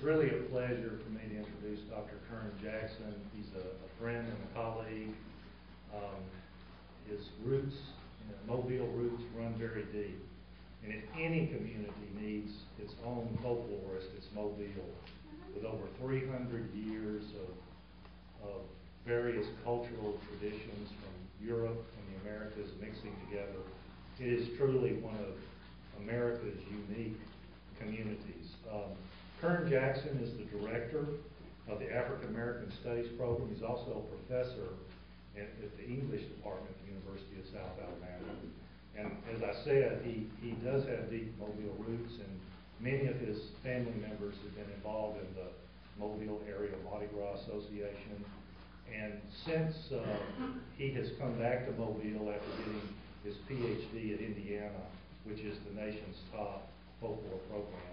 really a pleasure for me to introduce Dr. Kern Jackson. He's a friend and a colleague. His roots, Mobile roots, run very deep. And if any community needs its own folklorist, it's Mobile, with over 300 years of various cultural traditions from Europe and the Americas mixing together. It is truly one of America's unique communities. Kern Jackson is the director of the African American Studies program. He's also a professor at the English department at the University of South Alabama. And as I said, he does have deep Mobile roots, and many of his family members have been involved in the Mobile Area Mardi Gras Association. And since he has come back to Mobile after getting his PhD at Indiana, which is the nation's top folklore program,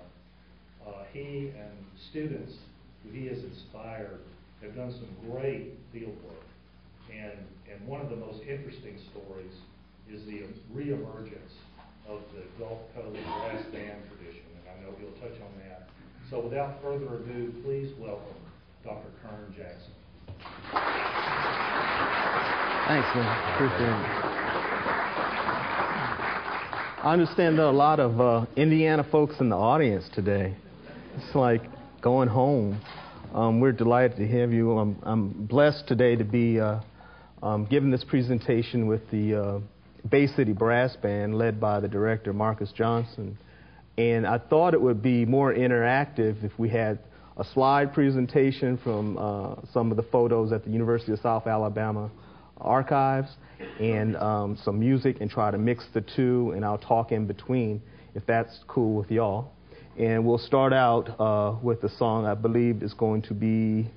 he and students who he has inspired have done some great field work. And one of the most interesting stories is the reemergence of the Gulf Coast brass band tradition, and I know he'll touch on that. So without further ado, please welcome Dr. Kern Jackson. Thanks, man. Appreciate it. I understand there are a lot of Indiana folks in the audience today. It's like going home. We're delighted to have you. I'm blessed today to be giving this presentation with the Bay City Brass Band led by the director, Marcus Johnson. And I thought it would be more interactive if we had a slide presentation from some of the photos at the University of South Alabama archives and some music, and try to mix the two, and I'll talk in between if that's cool with y'all. And we'll start out with a song I believe is going to be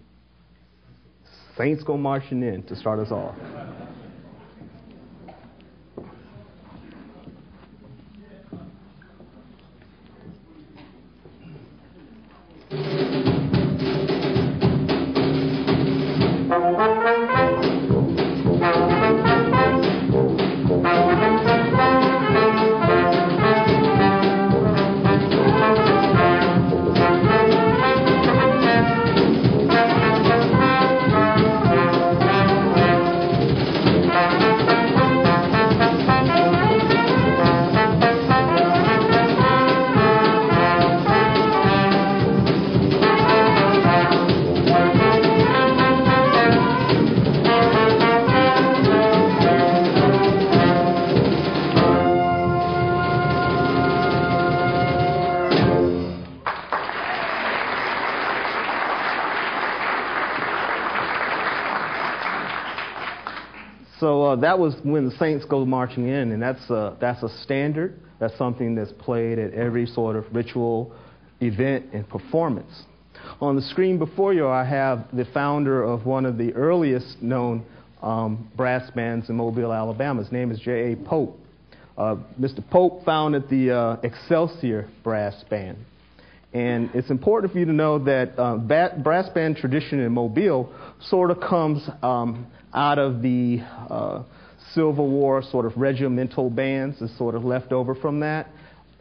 Saints Go Marching In to start us off. So that was When the Saints Go Marching In, and that's a standard. That's something that's played at every sort of ritual, event, and performance. On the screen before you, I have the founder of one of the earliest known brass bands in Mobile, Alabama. His name is J.A. Pope. Mr. Pope founded the Excelsior Brass Band. And it's important for you to know that brass band tradition in Mobile sort of comes out of the Civil War sort of regimental bands, is sort of left over from that.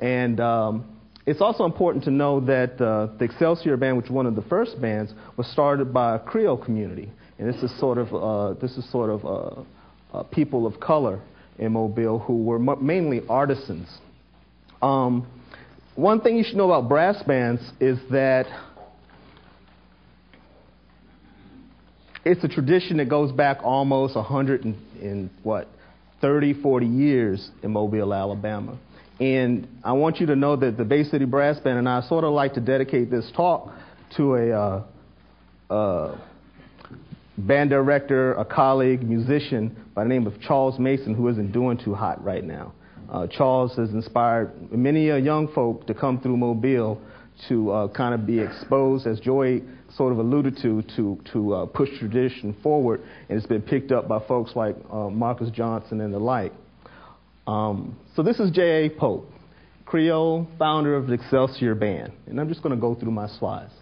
And it's also important to know that the Excelsior Band, which was one of the first bands, was started by a Creole community. And this is sort of people of color in Mobile who were mainly artisans. One thing you should know about brass bands is that it's a tradition that goes back almost 30, 40 years in Mobile, Alabama. And I want you to know that the Bay City Brass Band and I sort of like to dedicate this talk to a band director, a colleague, musician by the name of Charles Mason, who isn't doing too hot right now. Charles has inspired many young folk to come through Mobile to kind of be exposed, as Joy sort of alluded to push tradition forward, and it's been picked up by folks like Marcus Johnson and the like. So this is J.A. Pope, Creole, founder of the Excelsior Band, and I'm just going to go through my slides.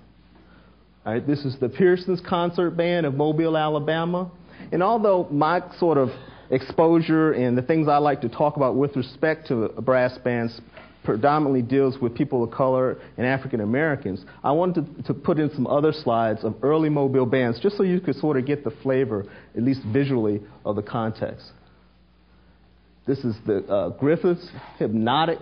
All right, this is the Pearson's Concert Band of Mobile, Alabama, and although my sort of exposure and the things I like to talk about with respect to brass bands predominantly deals with people of color and African Americans, I wanted to put in some other slides of early Mobile bands just so you could sort of get the flavor, at least visually, of the context. This is the Griffiths, Hypnotic.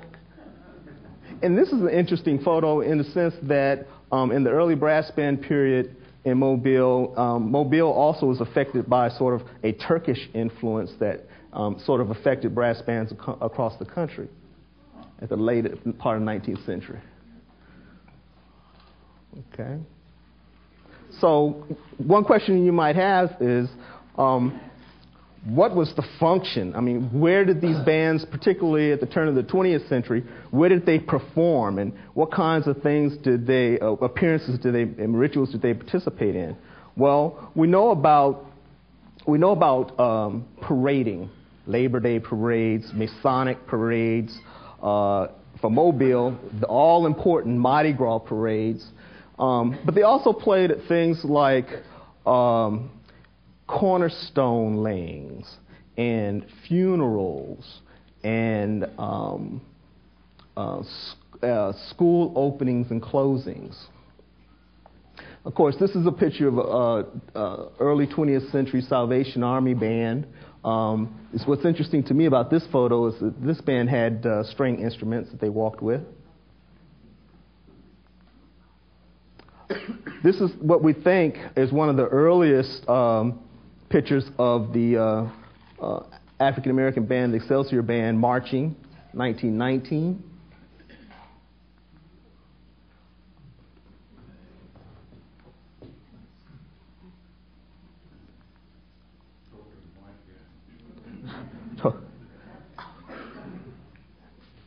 And this is an interesting photo in the sense that in the early brass band period in Mobile, Mobile also was affected by sort of a Turkish influence that sort of affected brass bands across the country at the late part of the 19th century. Okay. So one question you might have is, what was the function? I mean, where did these bands, particularly at the turn of the 20th century, where did they perform, and what kinds of things did they, appearances did they, and rituals did they participate in? Well, we know about parading, Labor Day parades, Masonic parades, for Mobile, the all-important Mardi Gras parades, but they also played at things like cornerstone layings and funerals and school openings and closings. Of course, this is a picture of early 20th century Salvation Army band. What's interesting to me about this photo is that this band had string instruments that they walked with. This is what we think is one of the earliest pictures of the African American band, the Excelsior band, marching, 1919.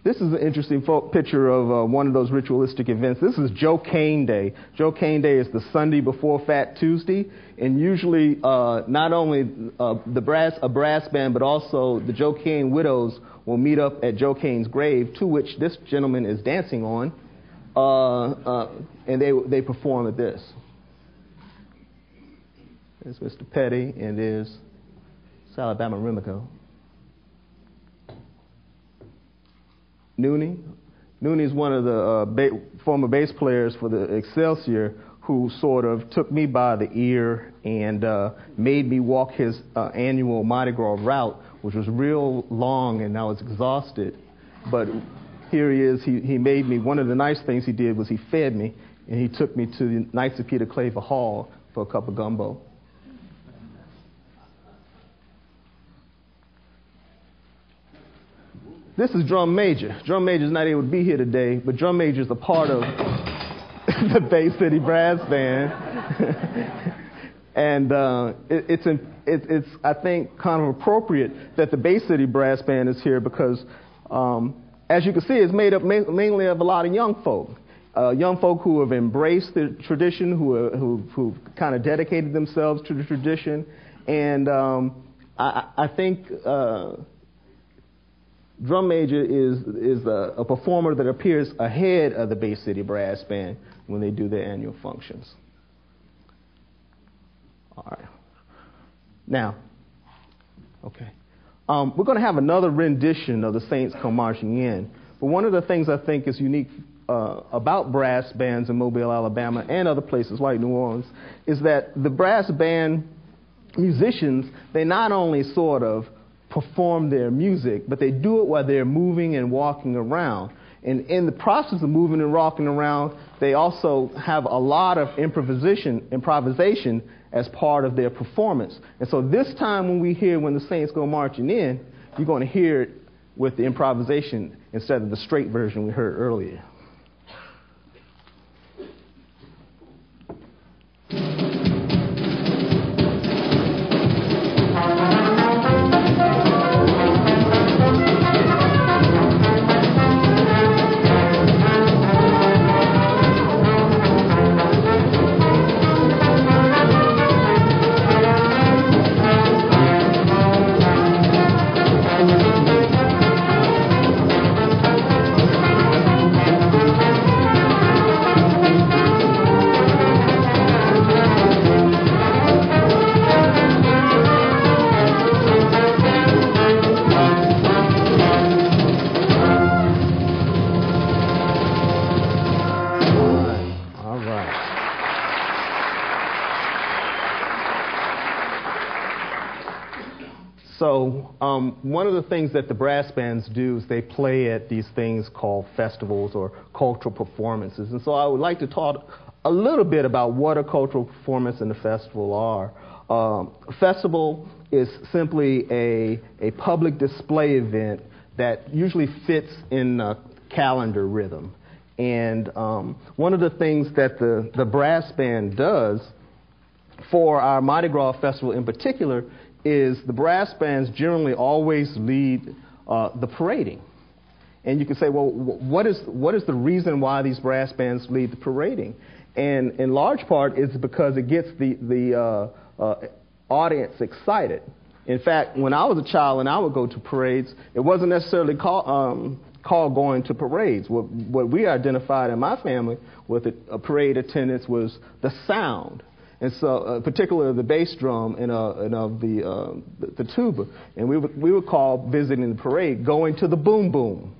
This is an interesting picture of one of those ritualistic events. This is Joe Cain Day. Joe Cain Day is the Sunday before Fat Tuesday, and usually not only a brass band, but also the Joe Cain widows will meet up at Joe Cain's grave, to which this gentleman is dancing on, and they perform at this. There's Mr. Petty, and there's Alabama Remico. Nooney is one of the former bass players for the Excelsior who sort of took me by the ear and made me walk his annual Mardi Gras route, which was real long and I was exhausted. But here he is. He made me, one of the nice things he did was he fed me, and he took me to the Knights of Peter Claver Hall for a cup of gumbo. This is Drum Major. Drum Major's not able to be here today, but Drum Major's a part of the Bay City Brass Band. And it's I think kind of appropriate that the Bay City Brass Band is here because, as you can see, it's made up mainly of a lot of young folk who have embraced the tradition, who kind of dedicated themselves to the tradition, and I think. Drum Major is a performer that appears ahead of the Bay City Brass Band when they do their annual functions. All right. Now, okay. We're going to have another rendition of The Saints Come Marching In. But one of the things I think is unique about brass bands in Mobile, Alabama, and other places like New Orleans, is that the brass band musicians, they not only sort of perform their music, but they do it while they're moving and walking around. And in the process of moving and walking around, they also have a lot of improvisation as part of their performance. And so this time when the Saints Go Marching In, you're going to hear it with the improvisation instead of the straight version we heard earlier. one of the things that the brass bands do is they play at these things called festivals or cultural performances. And so I would like to talk a little bit about what a cultural performance and a festival are. A festival is simply a public display event that usually fits in a calendar rhythm. And one of the things that the brass band does for our Mardi Gras festival in particular is the brass bands generally always lead the parading. And you can say, well, what is the reason why these brass bands lead the parading? And in large part, it's because it gets the audience excited. In fact, when I was a child and I would go to parades, it wasn't necessarily called going to parades. What we identified in my family with a parade attendance was the sound. And so, particularly the bass drum and of the tuba. And we would call visiting the parade going to the boom boom,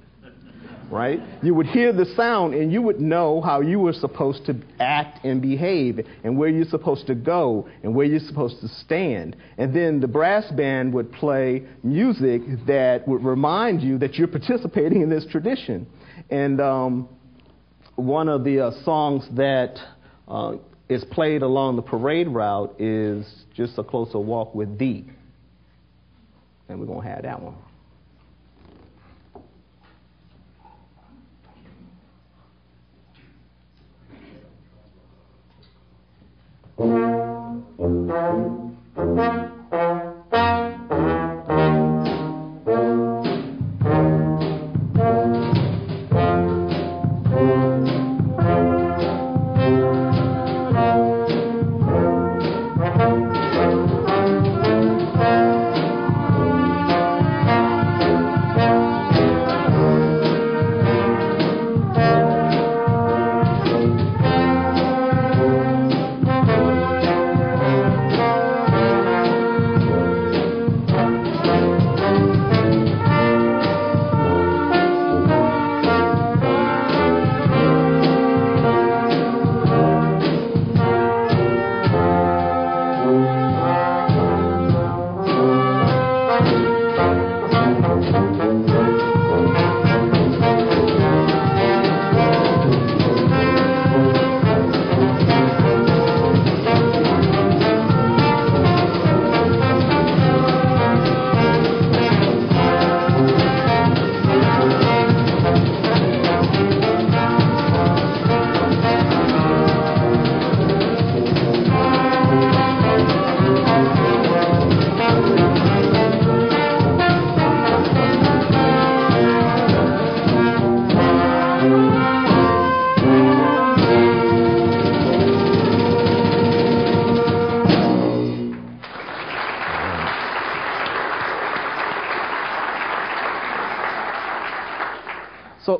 right? You would hear the sound and you would know how you were supposed to act and behave and where you're supposed to go and where you're supposed to stand. And then the brass band would play music that would remind you that you're participating in this tradition. And one of the songs that is played along the parade route is Just a Closer Walk with Thee. And we're going to have that one.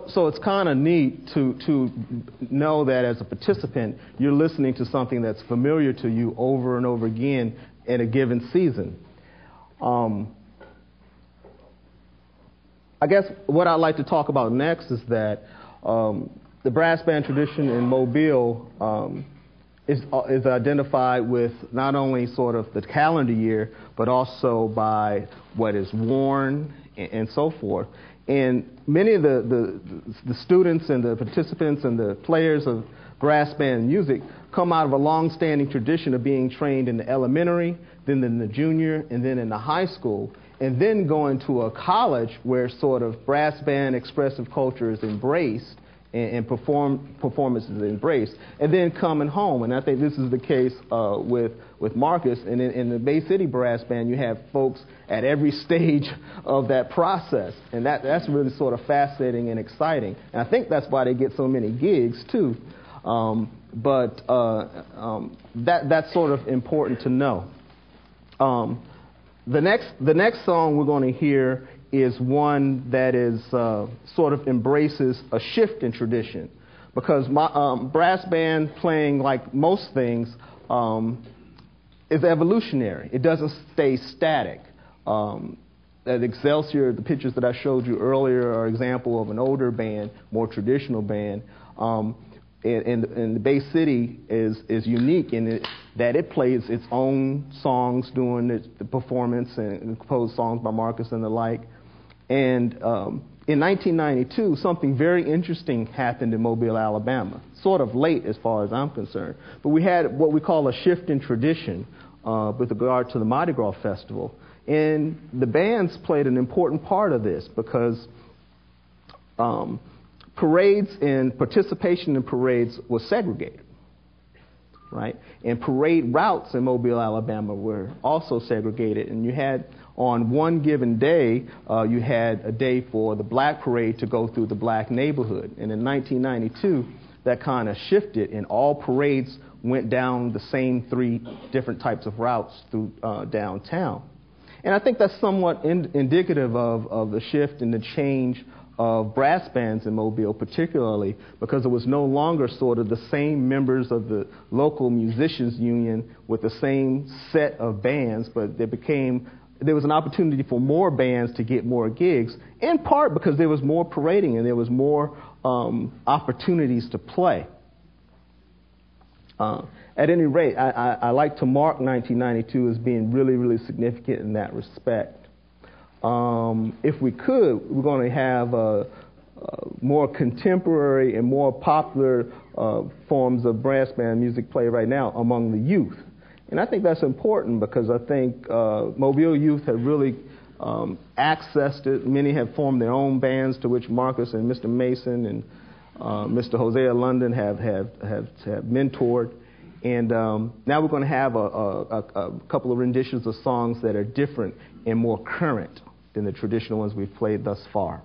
So it's kind of neat to know that as a participant, you're listening to something that's familiar to you over and over again in a given season. I guess what I'd like to talk about next is that the brass band tradition in Mobile is identified with not only sort of the calendar year, but also by what is worn and so forth. And many of the students and the participants and the players of brass band music come out of a long-standing tradition of being trained in the elementary, then in the junior, and then in the high school, and then going to a college where sort of brass band expressive culture is embraced and performance is embraced, and then coming home. And I think this is the case with Marcus. And in the Bay City Brass Band, you have folks at every stage of that process. And that's really sort of fascinating and exciting. And I think that's why they get so many gigs, too. But that's sort of important to know. The next song we're going to hear is one that is sort of embraces a shift in tradition, because brass band playing, like most things, is evolutionary. It doesn't stay static. At Excelsior, the pictures that I showed you earlier are an example of an older band, more traditional band. and the Bay City is unique in that it plays its own songs during the performance and composed songs by Marcus and the like. And in 1992, something very interesting happened in Mobile, Alabama, sort of late as far as I'm concerned. But we had what we call a shift in tradition with regard to the Mardi Gras Festival. And the bands played an important part of this because parades and participation in parades was segregated, right? And parade routes in Mobile, Alabama were also segregated. And you had, on one given day, you had a day for the black parade to go through the black neighborhood. And in 1992, that kind of shifted, and all parades went down the same 3 different types of routes through downtown. And I think that's somewhat indicative of the shift and the change of brass bands in Mobile, particularly because it was no longer sort of the same members of the local musicians union with the same set of bands, but there was an opportunity for more bands to get more gigs, in part because there was more parading and there was more opportunities to play. At any rate, I like to mark 1992 as being really, really significant in that respect. If we could, we're going to have more contemporary and more popular forms of brass band music play right now among the youth. And I think that's important because I think Mobile youth have really accessed it. Many have formed their own bands, to which Marcus and Mr. Mason and Mr. Hosea London have mentored. And now we're going to have a couple of renditions of songs that are different and more current than the traditional ones we've played thus far.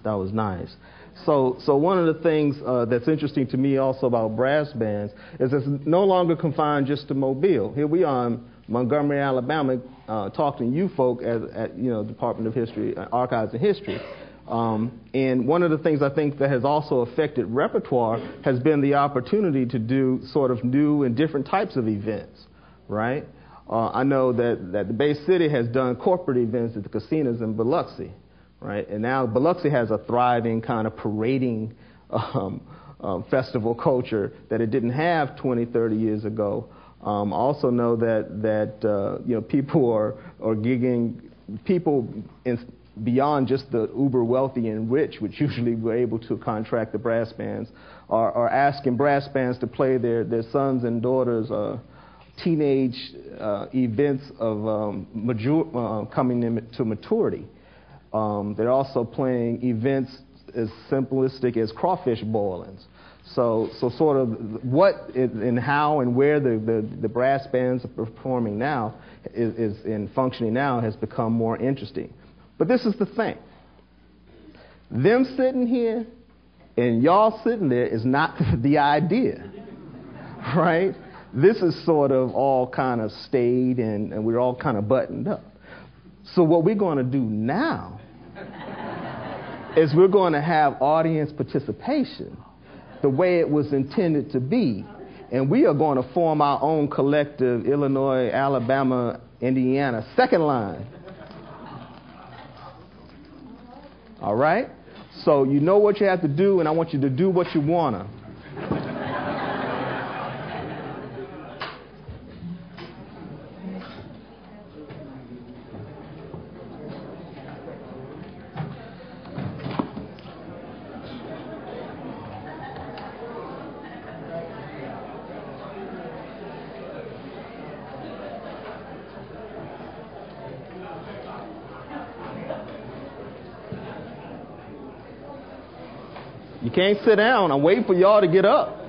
That was nice. So one of the things that's interesting to me also about brass bands is it's no longer confined just to Mobile. Here we are in Montgomery, Alabama, talking to you folk at Department of History, Archives and History. And one of the things I think that has also affected repertoire has been the opportunity to do sort of new and different types of events, right? I know that the Bay City has done corporate events at the casinos in Biloxi. Right? And now Biloxi has a thriving kind of parading festival culture that it didn't have 20, 30 years ago. Also know that people are gigging people beyond just the uber wealthy and rich, which usually were able to contract the brass bands, are asking brass bands to play their sons and daughters' teenage events of coming to maturity. They're also playing events as simplistic as crawfish boilings. So sort of what and how and where the brass bands are performing now is and functioning now has become more interesting. But this is the thing. Them sitting here and y'all sitting there is not the idea, right? This is sort of all kind of staid and we're all kind of buttoned up. So what we're going to do now is we're going to have audience participation the way it was intended to be. And we are going to form our own collective Illinois, Alabama, Indiana second line. All right? So you know what you have to do, and I want you to do what you want to. You can't sit down. I'm waiting for y'all to get up.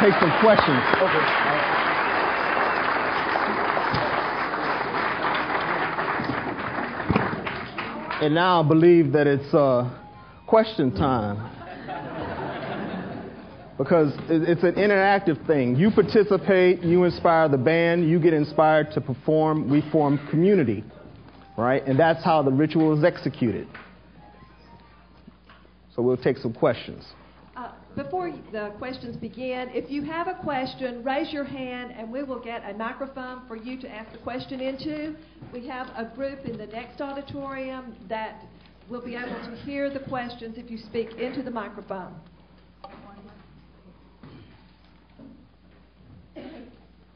take some questions. And now I believe that it's question time. Because it's an interactive thing. You participate, you inspire the band, you get inspired to perform, we form community, right? And that's how the ritual is executed. So we'll take some questions. Before the questions begin, if you have a question, raise your hand and we will get a microphone for you to ask the question into. We have a group in the next auditorium that will be able to hear the questions if you speak into the microphone.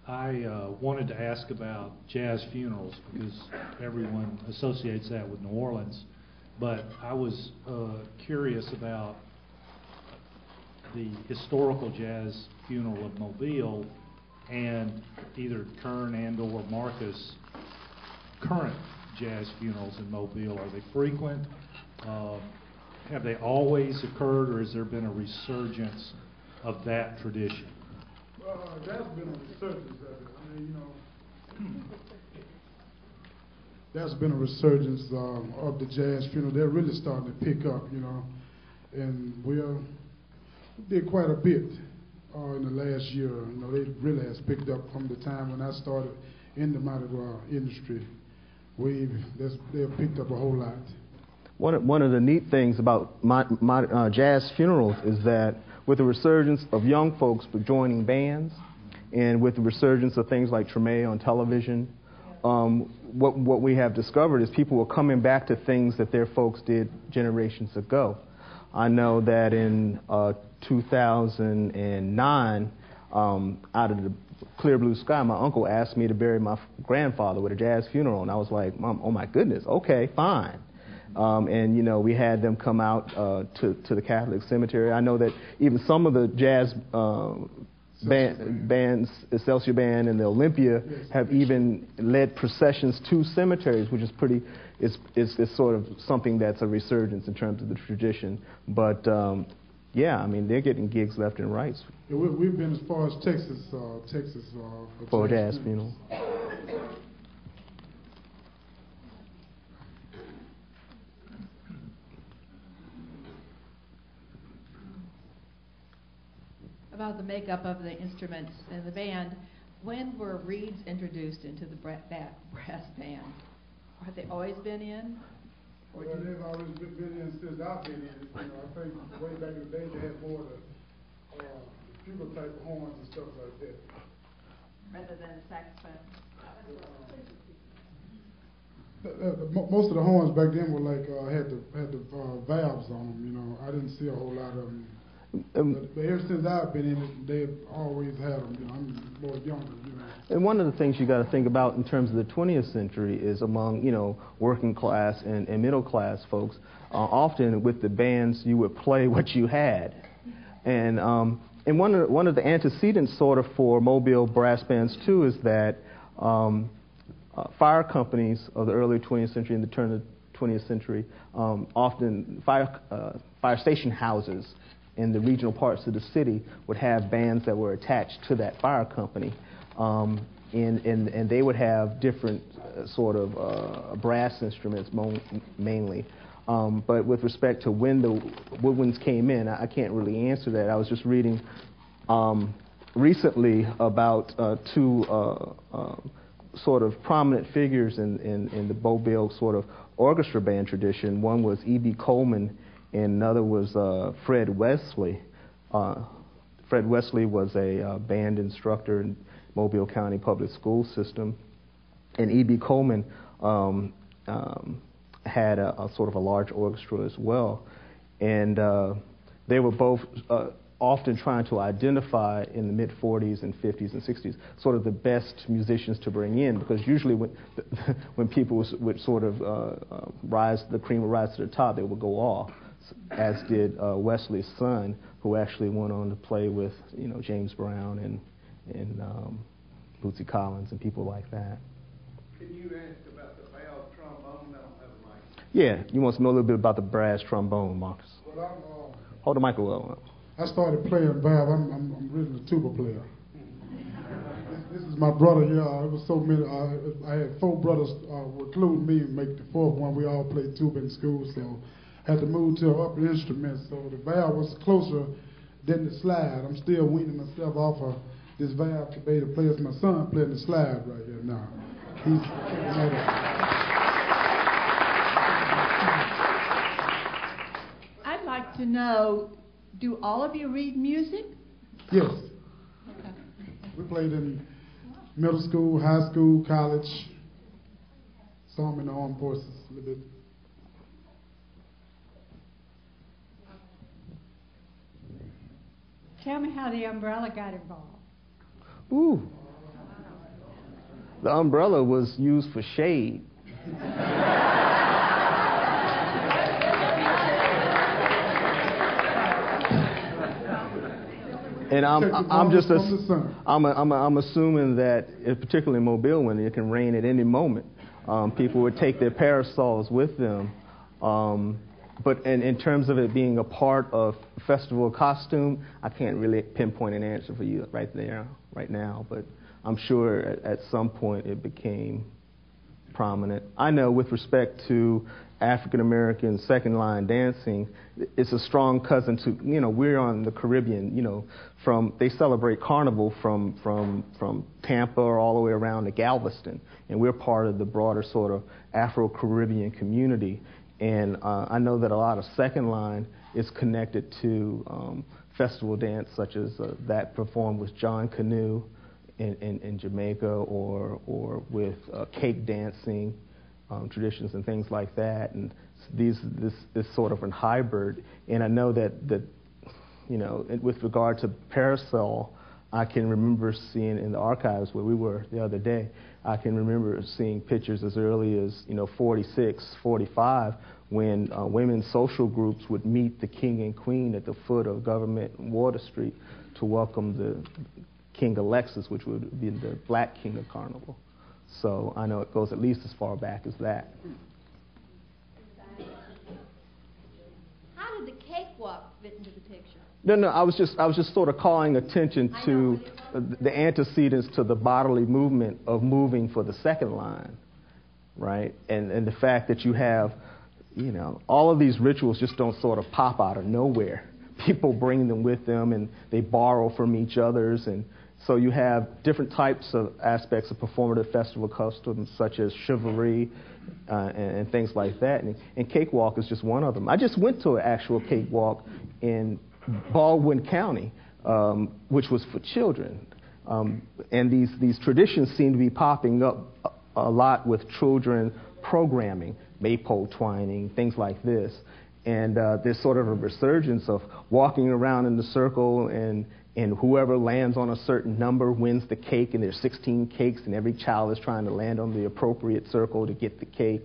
I wanted to ask about jazz funerals because everyone associates that with New Orleans, but I was curious about the historical jazz funeral of Mobile and either Kern and or Marcus' current jazz funerals in Mobile. Are they frequent? Have they always occurred, or has there been a resurgence of that tradition? There's been a resurgence of it. I mean, there's been a resurgence of the jazz funeral. They're really starting to pick up, and we did quite a bit in the last year. They really has picked up from the time when I started in the Mardi Gras industry. They've picked up a whole lot. One of the neat things about my jazz funerals is that with the resurgence of young folks joining bands and with the resurgence of things like Treme on television, what we have discovered is people are coming back to things that their folks did generations ago. I know that in 2009, out of the clear blue sky, my uncle asked me to bury my grandfather with a jazz funeral, and I was like, Mom, oh my goodness, okay, fine. And we had them come out to the Catholic cemetery. I know that even some of the jazz bands, Excelsior band and the Olympia, have even led processions to cemeteries, which is pretty. It's sort of something that's a resurgence in terms of the tradition. But yeah, I mean they're getting gigs left and right. Yeah, we've been as far as Texas for a jazz funeral. About the makeup of the instruments in the band, when were reeds introduced into the brass band? Have they always been in? Well, they've always been in since I've been in it. I think way back in the day they had more of the bugle type of horns and stuff like that. Rather than the saxophone? Most of the horns back then were like had the valves on them. I didn't see a whole lot of them. But ever since I've been in it, they've always had them. I'm more younger. And one of the things you got to think about in terms of the 20th century is among working class and middle class folks. Often with the bands, you would play what you had, and one of the antecedents sort of for Mobile brass bands too is that fire companies of the early 20th century and the turn of the 20th century often fire station houses in the regional parts of the city would have bands that were attached to that fire company. And they would have different sort of brass instruments mainly. But with respect to when the woodwinds came in, I can't really answer that. I was just reading recently about two sort of prominent figures in the Mobile sort of orchestra band tradition. One was E.B. Coleman, and another was Fred Wesley. Fred Wesley was a band instructor in Mobile County Public School System, and E.B. Coleman had a sort of a large orchestra as well, and they were both often trying to identify in the mid-40s and 50s and 60s sort of the best musicians to bring in, because usually when people would sort of the cream would rise to the top, they would go off, as did Wesley's son, who actually went on to play with James Brown and Bootsy Collins and people like that. Can you ask about the valve trombone? I don't have a mic. Yeah, you want to know a little bit about the brass trombone, Marcus? Well, Hold the microphone up. I started playing valve. I'm really a tuba player. This is my brother here. It was so many. I had 4 brothers, including me, make the 4th one. We all played tuba in school, so I had to move to an upper instrument. So the valve was closer than the slide. I'm still weaning myself off of this valve to be able to play as my son playing the slide right here now. I'd like to know, do all of you read music? Yes. Okay. We played in middle school, high school, college, some in the armed forces a little bit. Tell me how the umbrella got involved. Ooh. The umbrella was used for shade. And I'm assuming that, particularly in Mobile, when it can rain at any moment, people would take their parasols with them. But in terms of it being a part of festival costume, I can't really pinpoint an answer for you right now. But I'm sure at some point it became prominent. I know with respect to African American second line dancing, it's a strong cousin to, we're on the Caribbean, they celebrate Carnival from Tampa or all the way around to Galveston, and we're part of the broader sort of Afro-Caribbean community. And I know that a lot of second line is connected to festival dance, such as that performed with John Canoe in Jamaica, or with cake dancing traditions and things like that. And this sort of a hybrid. And I know that with regard to parasol, I can remember seeing in the archives where we were the other day, I can remember seeing pictures as early as 46, 45, when women's social groups would meet the king and queen at the foot of Government and Water Street to welcome the King Alexis, which would be the black king of Carnival. So I know it goes at least as far back as that. How did the cakewalk fit into the picture? No, I was just sort of calling attention to the antecedents to the bodily movement of moving for the second line, right? And the fact that you have, all of these rituals just don't sort of pop out of nowhere. People bring them with them, and they borrow from each other's, and so you have different types of aspects of performative festival customs, such as chivalry and things like that. And cakewalk is just one of them. I just went to an actual cakewalk in Baldwin County, which was for children. And these traditions seem to be popping up a lot with children programming, maypole twining, things like this. And there's sort of a resurgence of walking around in the circle, and whoever lands on a certain number wins the cake, and there's 16 cakes, and every child is trying to land on the appropriate circle to get the cake.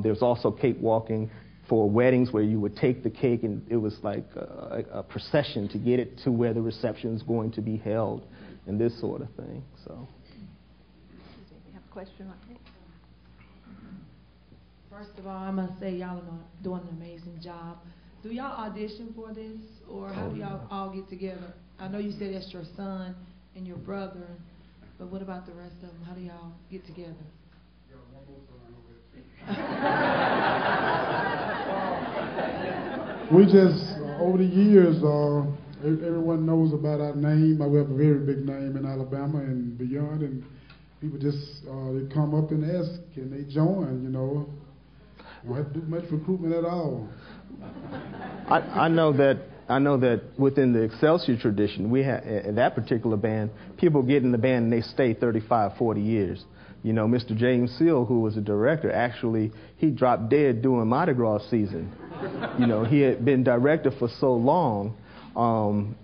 There's also cake walking for weddings, where you would take the cake, and it was like a procession to get it to where the reception is going to be held, and this sort of thing. So. You have a question like that? First of all, I must say y'all are doing an amazing job. Do y'all audition for this, or how do y'all all get together? I know you said that's your son and your brother, but what about the rest of them? How do y'all get together? We just, over the years, everyone knows about our name. We have a very big name in Alabama and beyond, and people just, they come up and ask, can they join, Don't have to do much recruitment at all. I know that within the Excelsior tradition, we have in that particular band, people get in the band and they stay 35, 40 years. Mr. James Seal, who was the director, actually, he dropped dead during Mardi Gras season. He had been director for so long,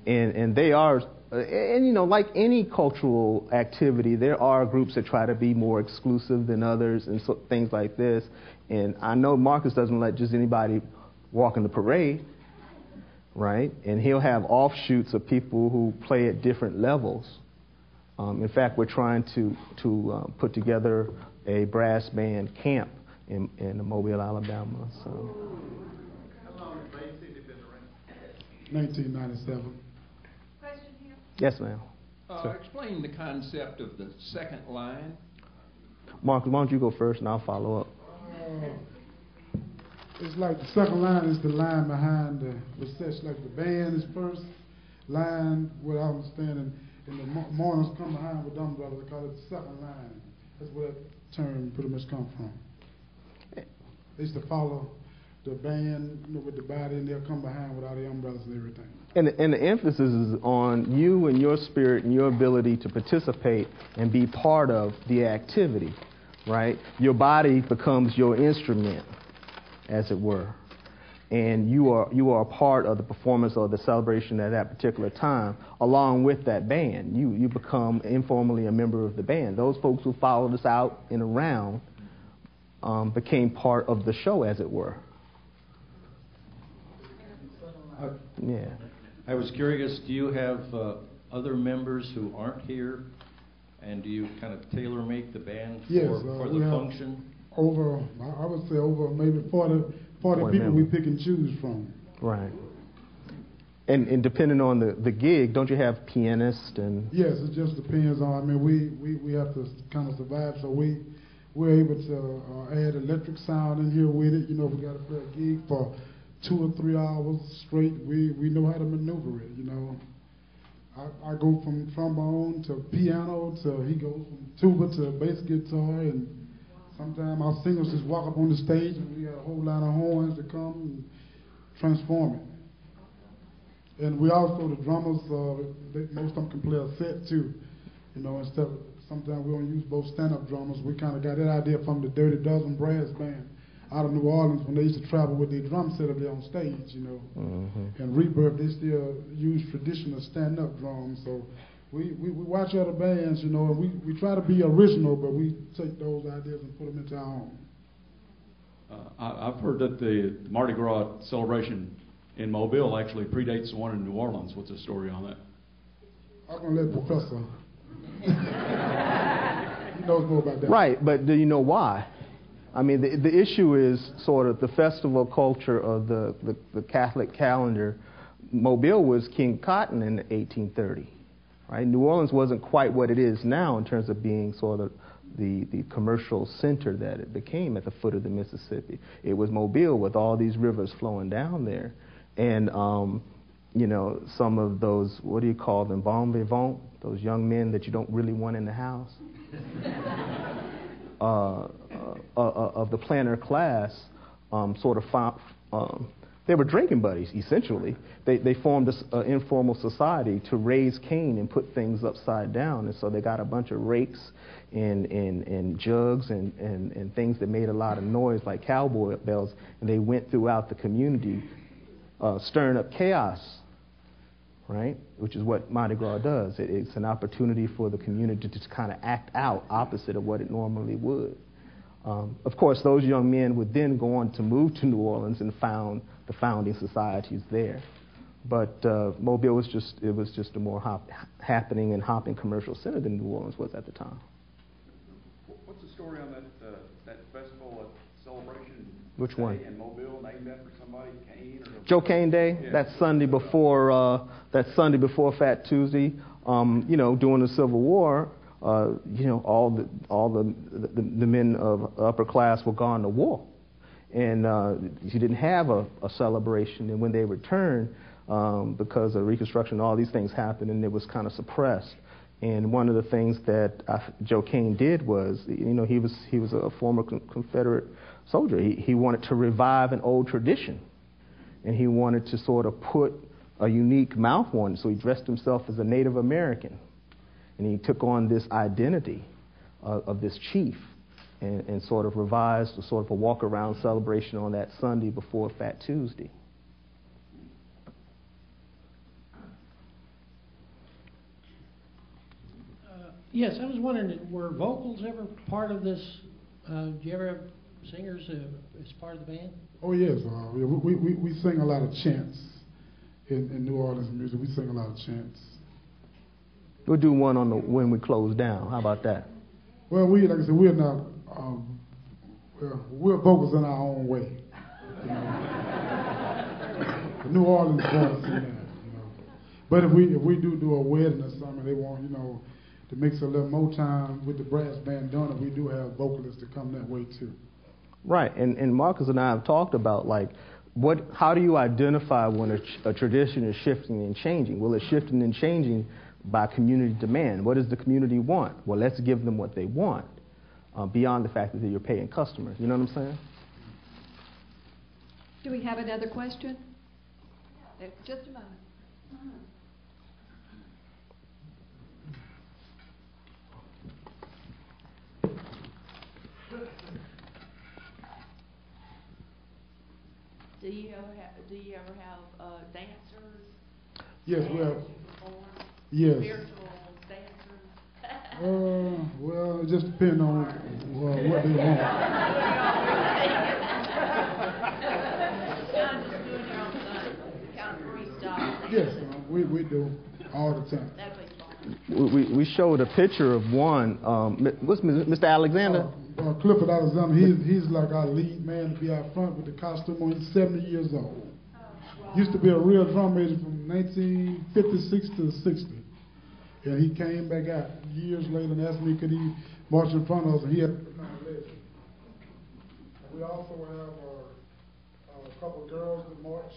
and they are, like any cultural activity, there are groups that try to be more exclusive than others and so, things like this. And I know Marcus doesn't let just anybody walk in the parade, right? And he'll have offshoots of people who play at different levels. In fact, we're trying to put together a brass band camp in Mobile, Alabama. So. How long has Bay City been around? 1997. Question here? Yes, ma'am. Explain the concept of the second line. Mark, why don't you go first and I'll follow up. It's like the second line is the line behind the procession. Like the band is first line, what I'm understanding, and the mourners come behind with umbrellas. They call it the second line. That's where that term pretty much comes from. They used to follow the band, with the body, and they'll come behind with all the umbrellas and everything. And the emphasis is on you and your spirit and your ability to participate and be part of the activity, right? Your body becomes your instrument, as it were. And you are a part of the performance or the celebration at that particular time, along with that band. You become informally a member of the band. Those folks who followed us out and around became part of the show, as it were. Yeah. I was curious, do you have other members who aren't here, and do you kind of tailor-make the band for the function? I would say over maybe 40 people we pick and choose from. Right. And depending on the gig, don't you have pianists and? Yes, it just depends on. I mean, we have to kind of survive, so we're able to add electric sound in here with it. If we got to play a gig for 2 or 3 hours straight, we know how to maneuver it. I go from trombone to piano to he goes from tuba to bass guitar, and sometimes our singers just walk up on the stage and we got a whole line of horns to come and transform it. And we also, the drummers, most of them can play a set too. Instead of, sometimes we don't use both stand-up drummers. We kind of got that idea from the Dirty Dozen brass band out of New Orleans when they used to travel with their drum set up there on stage, Mm-hmm. And Rebirth, they still use traditional stand-up drums. So we watch other bands, and we try to be original, but we take those ideas and put them into our own. I've heard that the Mardi Gras celebration in Mobile actually predates the one in New Orleans. What's the story on that? I'm going to let Professor. He knows more about that. Right, but do you know why? I mean, the issue is sort of the festival culture of the Catholic calendar. Mobile was King Cotton in 1830, right? New Orleans wasn't quite what it is now in terms of being sort of the commercial center that it became at the foot of the Mississippi. It was Mobile with all these rivers flowing down there. And, some of those, what do you call them, bon vivant, those young men that you don't really want in the house, of the planter class, they were drinking buddies, essentially. They formed an informal society to raise Cain and put things upside down. And so they got a bunch of rakes and jugs and things that made a lot of noise, like cowboy bells, and they went throughout the community stirring up chaos, right? Which is what Mardi Gras does. It's an opportunity for the community to just kind of act out opposite of what it normally would. Of course, those young men would then go on to move to New Orleans and found the founding societies there. But Mobile was just a more happening and hopping commercial center than New Orleans was at the time. What's the story on that festival celebration? Which one? In Mobile, named after somebody, Cain or Joe Cain Day. Yeah. That Sunday before Fat Tuesday. During the Civil War, all the men of upper class were gone to war, and you didn't have a celebration. And when they returned, because of Reconstruction, all these things happened, and it was kind of suppressed. And one of the things that Joe Cain did was, he was a former Confederate soldier. He wanted to revive an old tradition, and he wanted to sort of put a unique mouth on it. So he dressed himself as a Native American, and he took on this identity of this chief, and sort of revised a sort of a walk-around celebration on that Sunday before Fat Tuesday. Yes, I was wondering, were vocals ever part of this? Do you ever have singers as part of the band? Oh, yes. We sing a lot of chants in New Orleans music. We sing a lot of chants. We'll do one on when we close down. How about that? Well, like I said, we're not. We're vocals in our own way. The New Orleans voice. But if we do a wedding or something, they want, you know, to mix a little more time with the brass band doing it, we do have vocalists to come that way too. Right, and Marcus and I have talked about, like, how do you identify when a tradition is shifting and changing? Well, it's shifting and changing by community demand. What does the community want? Well, let's give them what they want, beyond the fact that you're paying customers. You know what I'm saying? Do we have another question? Just a moment. Do you ever have dancers? Yes, we have. Yes. Spiritual dancers? Well, it just depends on what they want. Kind of just doing your own thing, kind of freestyle. Yes, we do all the time. That'd be fun. We showed a picture of one. What's Mr. Alexander? Clifford Alexander. He's like our lead man to be out front with the costume on. He's 70 years old. Used to be a real drum major from 1956 to 60. And he came back out years later and asked me could he march in front of us, and he had we also have a couple of girls that march.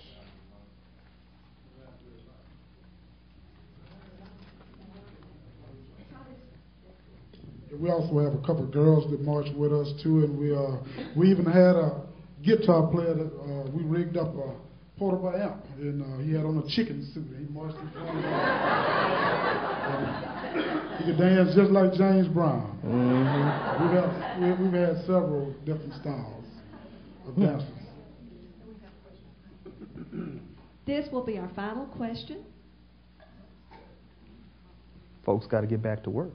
We also have a couple of girls that march with us too, and we even had a guitar player that we rigged up a portable amp, and he had on a chicken suit. He marched in front of us. He could dance just like James Brown. Mm-hmm. We've had several different styles of dancers. This will be our final question. Folks got to get back to work.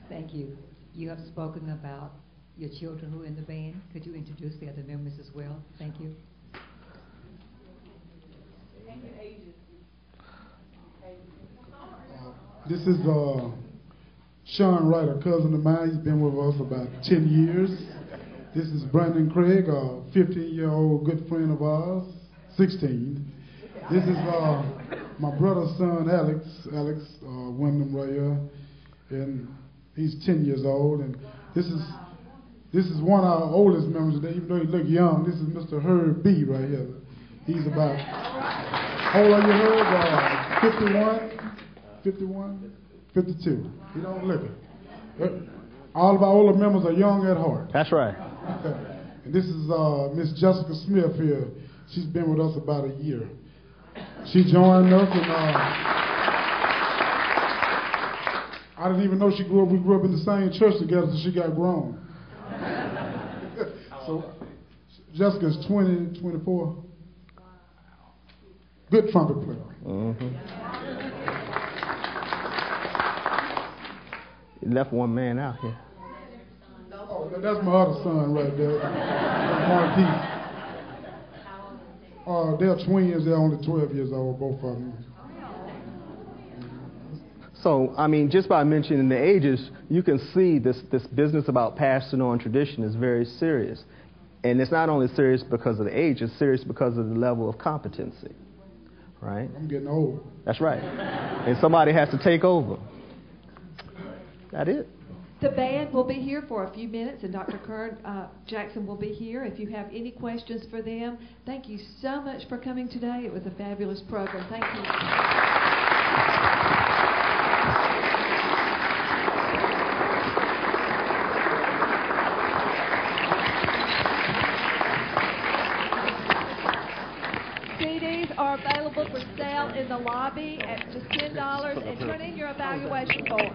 Thank you. You have spoken about your children who are in the band. Could you introduce the other members as well? Thank you. This is Sean Wright, a cousin of mine. He's been with us about 10 years. This is Brandon Craig, a 15-year-old good friend of ours, 16. This is my brother's son, Alex Wyndham right here, and he's 10 years old. And this is one of our oldest members today, even though he look young. This is Mr. Herb B. right here. He's about, how old are you, Herb? 51, 52. He don't look it. All of our older members are young at heart. That's right. Okay. And this is Miss Jessica Smith here. She's been with us about a year. She joined us, and I didn't even know she grew up. We grew up in the same church together, so she got grown. So Jessica's 20, 24. Good trumpet player. Mm-hmm. You left one man out here. Oh, that's my other son right there. Mardi. They're twins. They're only 12 years old, both of them. So, I mean, just by mentioning the ages, you can see this business about passing on tradition is very serious. And it's not only serious because of the age, it's serious because of the level of competency. Right? I'm getting old. That's right. And somebody has to take over. That it. The band will be here for a few minutes, and Dr. Kern Jackson will be here if you have any questions for them. Thank you so much for coming today. It was a fabulous program. Thank you. CDs are available for sale in the lobby at just $10, and turn in your evaluation form.